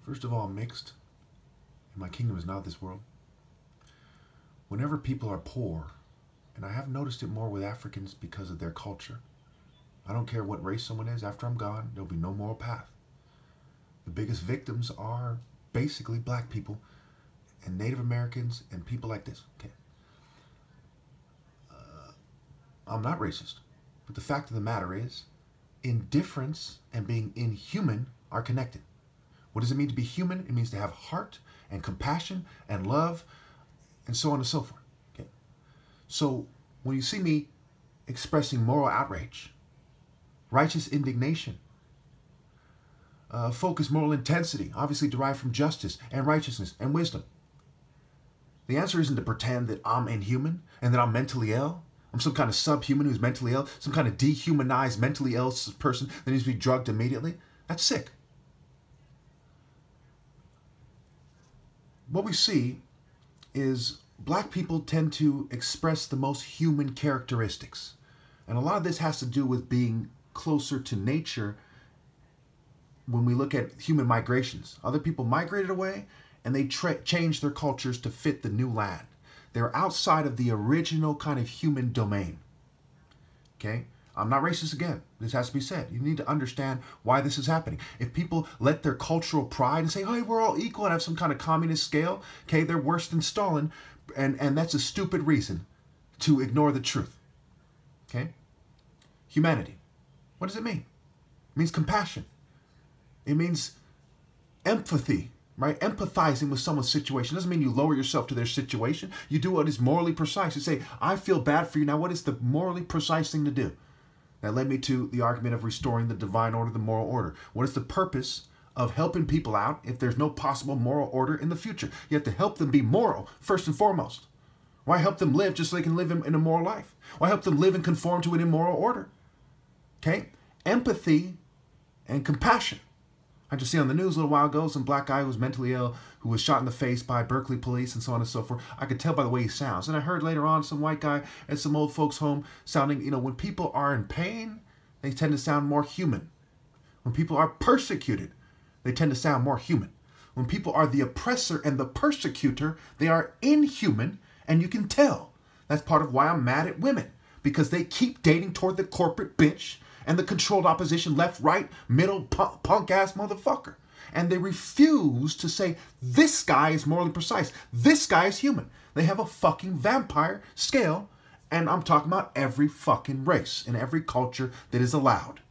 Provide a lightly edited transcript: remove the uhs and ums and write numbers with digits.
First of all, I'm mixed, and my kingdom is not this world. Whenever people are poor, and I have noticed it more with Africans because of their culture, I don't care what race someone is, after I'm gone, there'll be no moral path. The biggest victims are basically black people and Native Americans and people like this. Okay. I'm not racist, but the fact of the matter is, indifference and being inhuman are connected. What does it mean to be human? It means to have heart and compassion and love and so on and so forth. Okay. So when you see me expressing moral outrage, righteous indignation, focused moral intensity, obviously derived from justice and righteousness and wisdom, the answer isn't to pretend that I'm inhuman and that I'm mentally ill. I'm some kind of subhuman who's mentally ill, some kind of dehumanized, mentally ill person that needs to be drugged immediately. That's sick. What we see is black people tend to express the most human characteristics. And a lot of this has to do with being closer to nature when we look at human migrations. Other people migrated away and they changed their cultures to fit the new land. They're outside of the original kind of human domain. Okay? I'm not racist again. This has to be said. You need to understand why this is happening. If people let their cultural pride and say, hey, we're all equal and have some kind of communist scale, okay, they're worse than Stalin, and that's a stupid reason to ignore the truth. Okay? Humanity. What does it mean? It means compassion. It means empathy. Right? Empathizing with someone's situation doesn't mean you lower yourself to their situation. You do what is morally precise. You say, I feel bad for you. Now, what is the morally precise thing to do? That led me to the argument of restoring the divine order, the moral order. What is the purpose of helping people out if there's no possible moral order in the future? You have to help them be moral, first and foremost. Why help them live just so they can live in a moral life? Why help them live and conform to an immoral order? Okay? Empathy and compassion. I just see on the news a little while ago some black guy who was mentally ill, who was shot in the face by Berkeley police and so on and so forth. I could tell by the way he sounds. And I heard later on some white guy at some old folks' home sounding, when people are in pain, they tend to sound more human. When people are persecuted, they tend to sound more human. When people are the oppressor and the persecutor, they are inhuman, and you can tell. That's part of why I'm mad at women, because they keep dating toward the corporate bitch and the controlled opposition, left, right, middle, punk-ass motherfucker. And they refuse to say, this guy is morally precise. This guy is human. They have a fucking vampire scale, and I'm talking about every fucking race and every culture that is allowed.